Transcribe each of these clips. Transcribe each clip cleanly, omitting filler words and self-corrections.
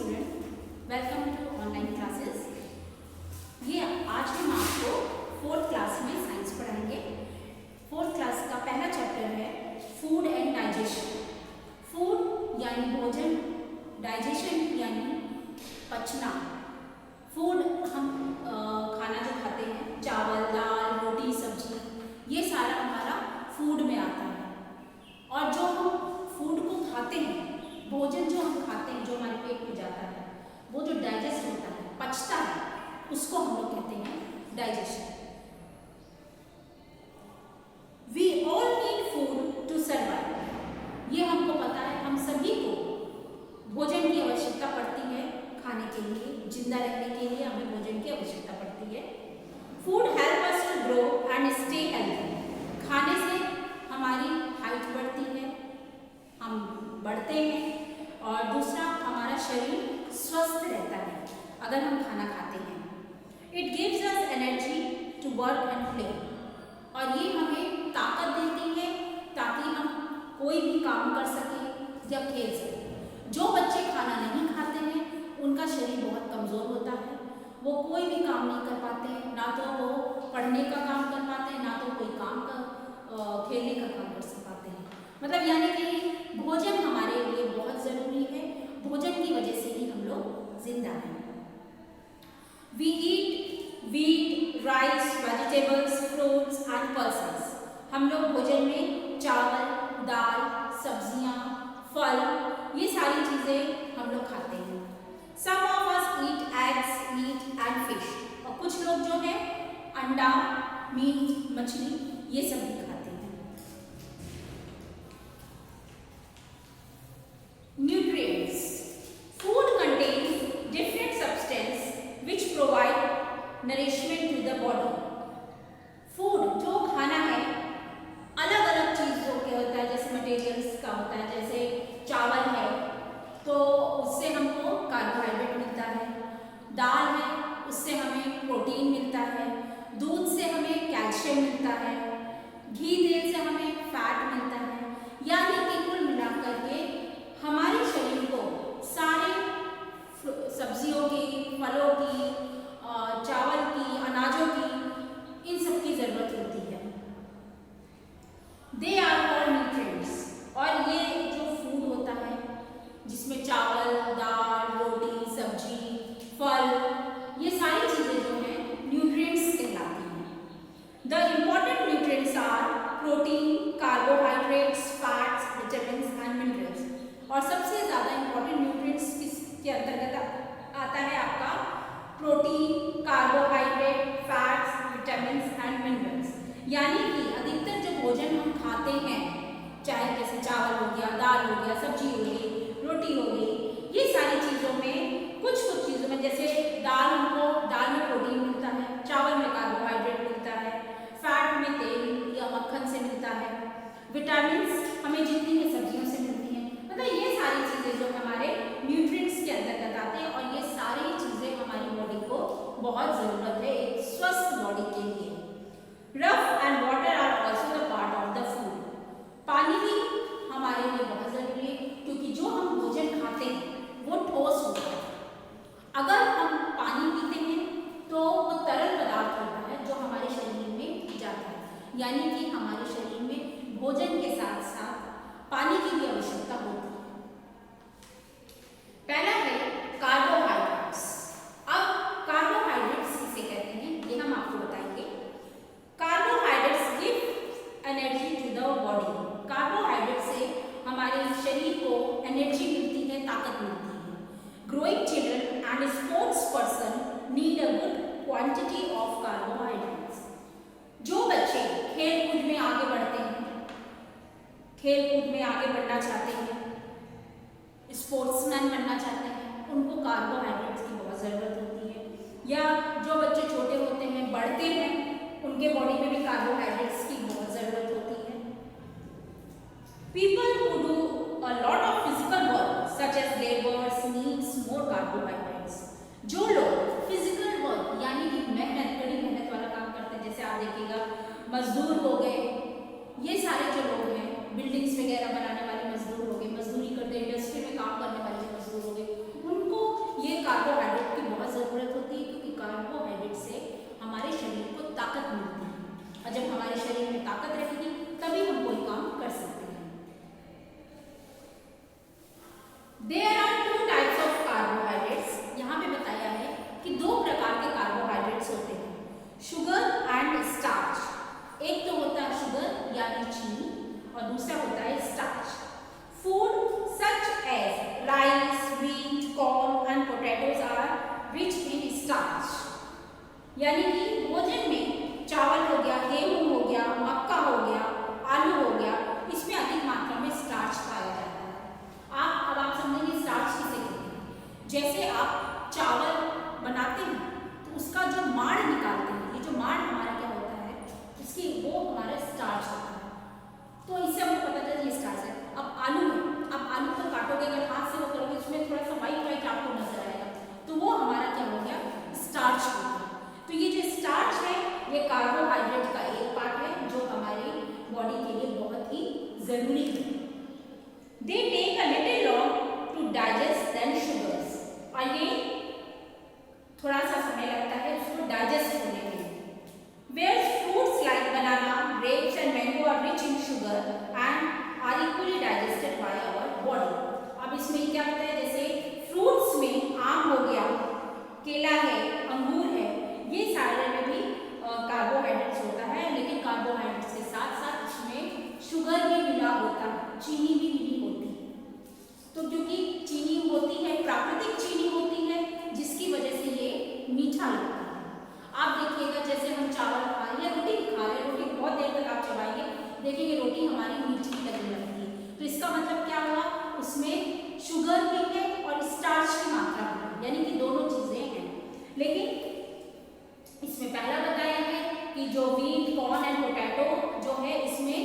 Student, welcome to online classes. ये आज हम आपको फोर्थ क्लास में साइंस पढ़ाएंगे। फोर्थ क्लास का पहला चैप्टर है फूड एंड डाइजेशन। फूड यानी भोजन, डाइजेशन यानी पचना। फूड हम खाना जो खाते हैं, चावल, दाल, रोटी, सब्जी, ये सारा हमारा फूड में आता है। और जो हम फूड को खाते हैं, भोजन जो हम खाते हैं, जो हमारे पेट में जाता है, वो जो डाइजेस्ट होता है, पचता है, उसको हम लोग कहते हैं digestion. We all need food to survive. ये हमको पता है, हम सभी को भोजन की आवश्यकता पड़ती है। खाने के लिए, जिंदा रहने के लिए हमें भोजन की आवश्यकता पड़ती है। Food help us to grow and stay healthy. खाने से हमारी हाइट बढ़ती है, हम बढ़ते हैं, और दूसरा हमारा शरीर स्वस्थ रहता है अगर हम खाना खाते हैं। It gives us energy to work and play. और ये हमें ताकत देती है ताकि हम कोई भी काम कर सकें या खेल सकें। जो बच्चे खाना नहीं खाते हैं उनका शरीर बहुत कमज़ोर होता है, वो कोई भी काम नहीं कर पाते हैं, ना तो वो पढ़ने का काम कर पाते हैं, ना तो कोई काम का खेलने का काम कर पाते हैं। मतलब यानी कि भोजन हमारे लिए बहुत ज़रूरी है। भोजन की वजह से ही हम लोग जिंदा हैं। We eat wheat, rice, vegetables, fruits and pulses. हम लोग भोजन में चावल, दाल, सब्जियां, फल, ये सारी चीज़ें हम लोग खाते हैं। Some of us eat eggs, meat and fish. और कुछ लोग जो है अंडा, मीट, मछली, ये सब भी खाते हैं। Nutrients. Food contains different substances which provide nourishment to the body. Food जो खाना है अलग अलग चीज़ों के होता है, जैसे मटेरियल्स का होता है। जैसे चावल है तो उससे हमको कार्बोहाइड्रेट मिलता है, दाल है उससे हमें प्रोटीन मिलता है, दूध से हमें कैल्शियम मिलता है, घी तेल से हमें फैट मिलता है। यानी कि कुल मिलाकर के हमारे शरीर को सारे सब्जियों की, फलों की, चावल की, अनाजों की, इन सब की ज़रूरत होती है। They are called nutrients. और ये जो फूड होता है जिसमें चावल, दाल, रोटी, सब्जी, फल, ये सारी चीज़ें जो हैं न्यूट्रिएंट्स कहलाती हैं। The important nutrients are protein, carbohydrates, fats, vitamins and minerals. और सबसे ज़्यादा इम्पॉर्टेंट न्यूट्रिएंट्स किसके अंतर्गत आता है? आपका protein, carbohydrate, fats, vitamins and minerals. यानी कि अधिकतर जो भोजन हम खाते हैं, चाहे जैसे चावल हो गया, दाल हो गया, सब्जी हो गई, रोटी हो गई, ये सारी चीज़ों में कुछ चीज़ों में, जैसे दाल, हमको दाल में प्रोटीन मिलता है, चावल में कार्बोहाइड्रेट मिलता है, फैट में तेल या मक्खन से मिलता है, विटामिन्स हमें जितनी है सब्जियों से मिलती हैं। मतलब ये सारी चीज़ें जो हमारे न्यूट्रिएंट्स के अंतर्गत आते हैं, और ये सारी चीज़ें हमारी बॉडी को बहुत ज़रूरत है एक स्वस्थ बॉडी के लिए। Rough and water are also the part of the food. पानी भी हमारे लिए बहुत ज़रूरी है, क्योंकि जो हम भोजन खाते हैं वो ठोस होता है। अगर हम पानी पीते हैं तो वो तरल पदार्थ होता है जो हमारे शरीर में जाता है। यानी कि हमारे शरीर में भोजन के साथ साथ पानी की भी आवश्यकता होती है। पहला है कार्बोहाइड्रेट्स। अब कार्बोहाइड्रेट्स किसे कहते हैं ये हम आपको बताएंगे। Carbohydrates give energy to the body. Carbohydrate से हमारे शरीर को एनर्जी मिलती है, ताकत मिलती है। Growing children and sports person need a good quantity of carbohydrates. जो बच्चे खेल कूद में आगे बढ़ते हैं, खेल कूद में आगे बढ़ना चाहते हैं, स्पोर्ट्समैन बनना चाहते हैं, उनको कार्बोहाइड्रेट्स की बहुत ज़रूरत होती है। या जो बच्चे छोटे होते हैं, बढ़ते हैं, उनके बॉडी में भी कार्बोहाइड्रेट्स की बहुत ज़रूरत होती है। People who do a lot of physical work such as labours needs more carbohydrates. जो लोग फिजिकल वर्क यानी कि मेहनत, बड़ी मेहनत वाला काम करते हैं, जैसे आप देखिएगा मजदूर हो गए, ये सारे जो लोग हैं, बिल्डिंग्स वगैरह बनाने वाले मजदूर हो गए, मजदूरी करते इंडस्ट्री में काम करने वाले मजदूर हो गए, उनको there are two types of carbohydrates. यहाँ पे बताया है कि दो प्रकार के कार्बोहाइड्रेट्स होते हैं, शुगर एंड स्टार्च। एक तो होता है शुगर यानी चीनी और दूसरा होता है starch. Food such as rice, wheat, corn and potatoes are rich in starch। यानी कि भोजन में चावल हो गया, गेहूं हो गया, मक्का हो गया, आलू हो गया, इसमें अधिक मात्रा में स्टार्च पाया जाता है। अब आप समझेंगे स्टार्च किसे कहते हैं। जैसे आप चावल बनाते हैं तो उसका जो माड़ निकालते हैं, ये जो माड़ हमारा क्या होता है, इसकी वो हमारा स्टार्च होता है। तो इससे हमको पता चलता है ये स्टार्च है। अब आलू है, आप आलू को काटोगे, अगर हाथ से वो करोगे उसमें थोड़ा सा व्हाइट व्हाइट आपको नजर आएगा, तो वो हमारा क्या हो गया, स्टार्च हो गया। तो ये जो स्टार्च है ये कार्बोहाइड्रेट का एक पार्ट है जो हमारी बॉडी के लिए बहुत ही जरूरी है। They take a little long to digest than sugars. और ये थोड़ा सा समय लगता है उसको डाइजेस्ट होने के लिए। Where fruits like banana, grapes and mango are rich in sugar and are equally digested by our body. अब इसमें क्या होता है, जैसे फ्रूट्स में आम हो गया, केला है, अंगूर है, ये सारे में भी कार्बोहाइड्रेट्स होता है, लेकिन कार्बोहाइड्रेट्स के साथ साथ इसमें शुगर भी मिला होता है, चीनी भी मिली होती है। तो क्योंकि चीनी होती है, प्राकृतिक चीनी होती है, जिसकी वजह से ये मीठा लगता है। आप देखिएगा जैसे हम चावल खा रहे हैं, रोटी खा रहे हैं, रोटी बहुत देर तक आप चबाएंगे, देखेंगे रोटी हमारी मीठी लगने लगती है। तो इसका मतलब क्या हुआ, उसमें शुगर भी है और स्टार्च की मात्रा भी, यानी कि दोनों चीजें हैं। लेकिन इसमें पहला बताया है कि जो व्हीट, कॉर्न एंड पोटैटो जो है इसमें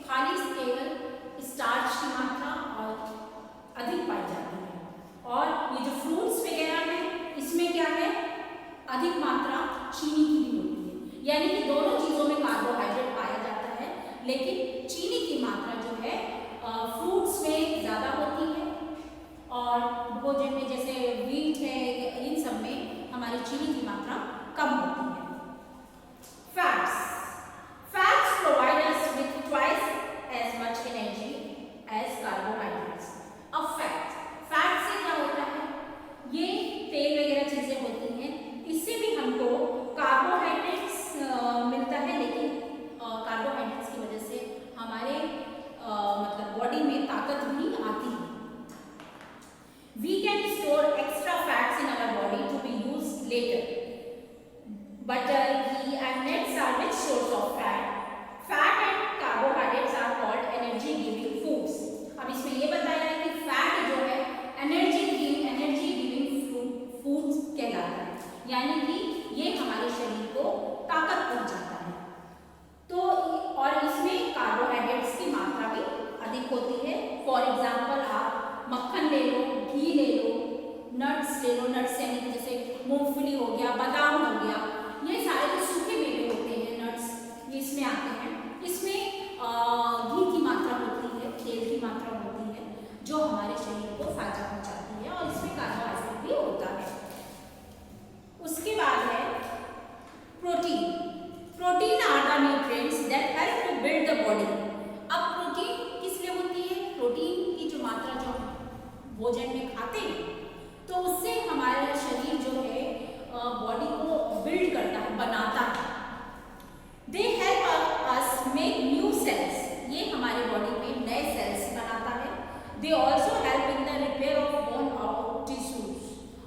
खाली केवल स्टार्च की मात्रा और अधिक पाई जाती है। और ये जो फ्रूट्स वगैरह है इसमें क्या है, अधिक मात्रा चीनी की भी होती है। यानी कि दोनों चीज़ों में कार्बोहाइड्रेट पाया जाता है, लेकिन चीनी की मात्रा जो है फ्रूट्स में ज़्यादा होती है और भोजन में जैसे व्हीट है, इन सब में हमारी चीनी की मात्रा कम होती है। Fats provide us with twice as much energy as carbohydrates. अब फैट से क्या होता है, ये तेल वगैरह चीजें होती हैं, इससे भी हमको कार्बोहाइड्रेट्स मिलता है, लेकिन कार्बोहाइड्रेट्स की वजह से हमारे मतलब बॉडी में ताकत भी आती है। We can store extra fats in our body to be used later. Butter, ghee and nuts are rich source of fat. Fat and carbohydrates are called energy giving foods. अब इसमें ये बताया है कि फैट जो है एनर्जी गिविंग फूड्स कहलाता है, यानी कि ये हमारे शरीर को ताकत पहुंचाता है। तो और इसमें कार्बोहाइड्रेट्स की मात्रा भी अधिक होती है। फॉर एग्जाम्पल आप मक्खन ले लो, घी ले लो, नट्स ले लो, नट्स यानी कि जैसे मूंगफली हो गया, बादाम हो गया, ये सारे जो सूखे मेवे होते हैं, नट्स, ये इसमें आते हैं। इसमें घी की मात्रा होती है, तेल की मात्रा होती है, जो हमारे शरीर को फायदा पहुंचाती है और इसमें कार्बोहाइड्रेट भी होता है। उसके बाद है protein are the nutrients that help to build the body. अब प्रोटीन किस लिए होती है, प्रोटीन की जो मात्रा जो भोजन में खाते हैं तो उससे हमारा शरीर जो है बॉडी को बिल्ड करता है, बनाता है। They help us make new sales, ये हमारे बॉडी में नए सेल्स बनाता है। They also help in the repair of bone और टिश्यूज,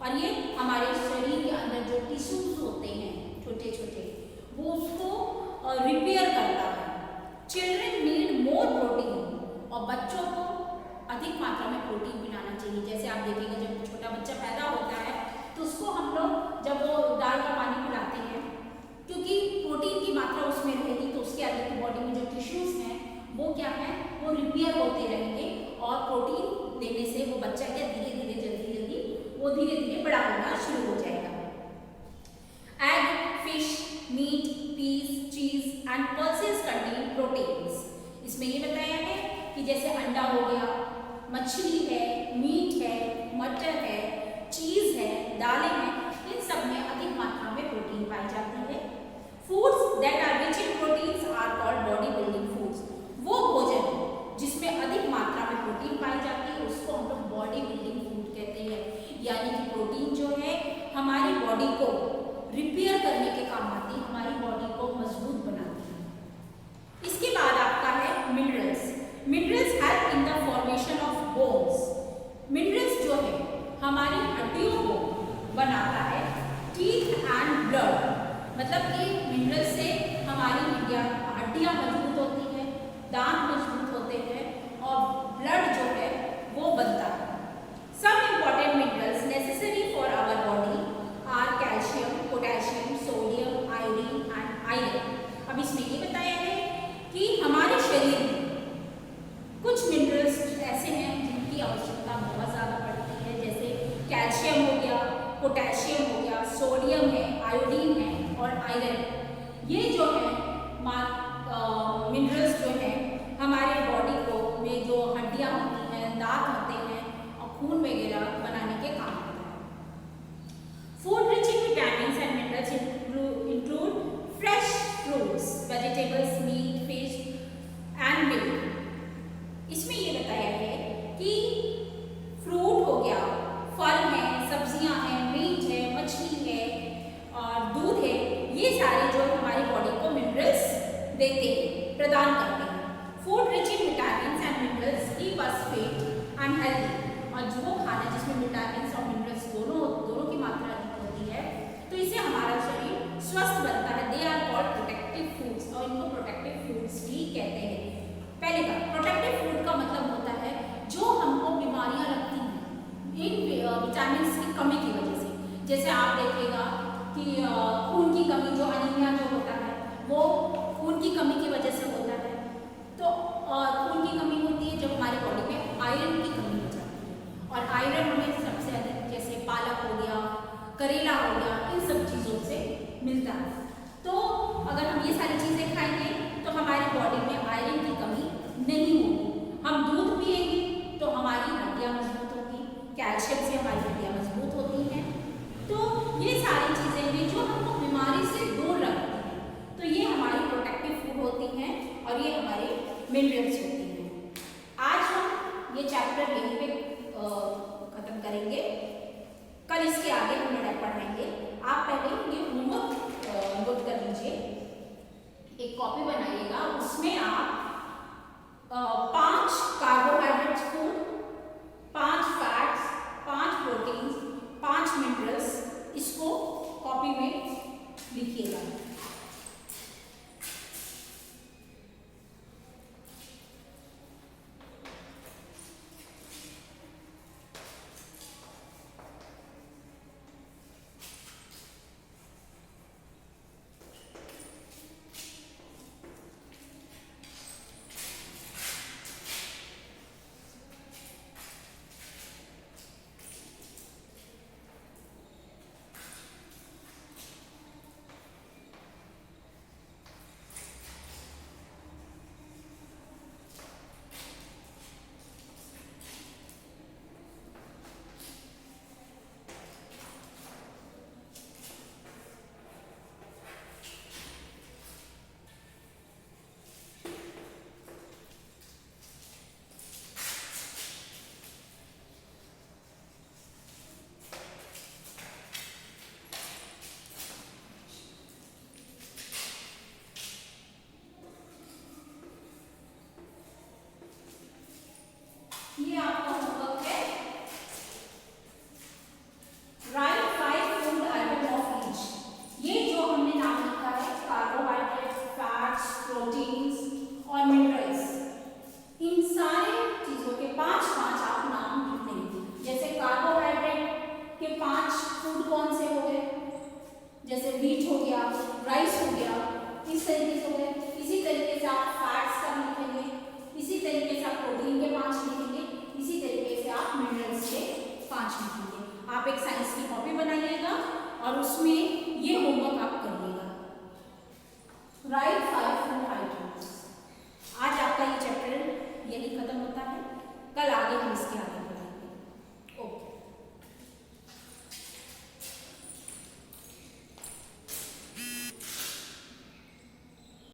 और ये हमारे शरीर के अंदर जो टिश्यूज होते हैं छोटे छोटे, वो उसको रिपेयर करता है। चिल्ड्रन नीड मोर प्रोटीन, और बच्चों को अधिक मात्रा में प्रोटीन पिलाना चाहिए। जैसे आप देखेंगे जब छोटा बच्चा पैदा होता है तो उसको हम लोग जब वो दाल का पानी पिलाते हैं, क्योंकि प्रोटीन की मात्रा उसमें रहेगी तो उसके अंदर की बॉडी में जो टिश्यूज हैं वो क्या है, वो रिपेयर होते रहेंगे और प्रोटीन देने से वो बच्चा क्या धीरे धीरे जल्दी वो धीरे धीरे बड़ा होना शुरू हो जाएगा। एग, फिश, मीट, पीस, चीज एंड पल्सेस कंटेन प्रोटीन्स। इसमें ये बताया है कि जैसे अंडा हो गया, मछली है, मीट है, मटर है, चीज है, दालें हैं, इन सब में अधिक मात्रा में प्रोटीन पाई जाती है। Foods that are rich in proteins are called body building foods. वो भोजन जिसमें अधिक मात्रा में प्रोटीन पाई जाती है उसको हम लोग बॉडी बिल्डिंग हमारी बॉडी को रिपेयर करने के काम आती है, हमारी बॉडी को मजबूत बनाती है। इसके बाद आपका है minerals. Minerals help in the formation of bones. Minerals जो है हमारी हड्डियों को बनाता है। टीथ एंड ब्लड, मतलब कि मिनरल से हमारी हड्डियां मजबूत होती है, दांत मजबूत होते हैं और ब्लड जो है वो बनता है। Some important minerals necessary for our body are calcium, potassium, sodium, iodine and iron. अब इसमें ये बताया है कि हमारे शरीर में कुछ मिनरल्स ऐसे हैं जिनकी आवश्यकता बहुत ज़्यादा पड़ती है, जैसे कैल्शियम हो गया, पोटेशियम हो गया, सोडियम है, आयोडीन है और आयरन। ये जो है मिनरल्स जो है हमारे बॉडी को में जो हड्डियां होती हैं, दांत होते हैं और खून वगैरह बनाने के काम आते हैं। Food rich in vitamins and minerals include fresh fruits, vegetables, meat, fish and milk. इसमें ये बताया है कि फ्रूट हो गया, फल है, सब्जियां हैं, मीट है, मछली है और दूध है, ये सारे जो हमारी बॉडी को मिनरल्स देते हैं, प्रदान करते हैं। Food rich in vitamins and minerals keep us fit and healthy. और जो खाना जिसमें विटामिन्स और मिनरल्स दोनों की मात्रा अधिक होती है तो इससे हमारा शरीर स्वस्थ बनता है। They are called protective foods और इनको प्रोटेक्टिव फूड्स भी कहते हैं। पहले का प्रोटेक्टिव फूड का मतलब होता है जो हमको बीमारियां लगती हैं इन विटामिन्स की कमी की वजह से। जैसे आप देखिएगा कि खून की कमी, जो अनीमिया जो होता है वो खून की कमी की वजह से होता है। तो खून की कमी होती है जब हमारी बॉडी में आयरन की कमी हो जाती है और आयरन हमें सबसे अधिक जैसे पालक हो गया, करेला हो गया, इन सब चीज़ों से मिलता है। तो अगर हम ये सारी चीज़ें खाएंगे तो हमारी बॉडी में आयरन की कमी नहीं होगी। हम दूध पिएंगे तो हमारी हड्डियाँ मजबूत होगी, कैल्शियम से हमारी हड्डियाँ मजबूत होती हैं। तो ये सारी चीज़ें हैं जो हमको बीमारी से दूर रखती हैं। तो ये हमारी प्रोटेक्टिव फूड होती हैं और ये हमारे मिनरल्स होती हैं। आज हम ये चैप्टर यहीं पे खत्म करेंगे। कल इसके आगे हम लोग पढ़ेंगे। आप पहले ये होमवर्क नोट कर लीजिए, एक कॉपी बनाइएगा, उसमें आप 5 carbohydrate food, 5 fats, 5 proteins, 5 minerals, इसको कॉपी में लिखिएगा। ये आपका होमवर्क है। Right 5 food item of each. ये जो हमने नाम लिखा है कार्बोहाइड्रेट, फैट्स, प्रोटीन्स और मिनरल्स, इन सारे चीजों के 5-5 आप नाम लिख लेंगे। जैसे कार्बोहाइड्रेट के 5 फूड कौन से हो गए, जैसे व्हीट हो गया, राइस हो गया, इस तरीके से हो गए। इसी तरीके से आप फैट्स का लिखेंगे, इसी तरीके से आप प्रोटीन के 5 लिखेंगे, इसी तरीके से आप मिनरल्स के 5 लिखेंगे। आप एक साइंस की कॉपी बनाइएगा और उसमें ये होमवर्क आप करिएगा। Right 5 food items. आज आपका ये चैप्टर यही खत्म होता है। कल आगे हम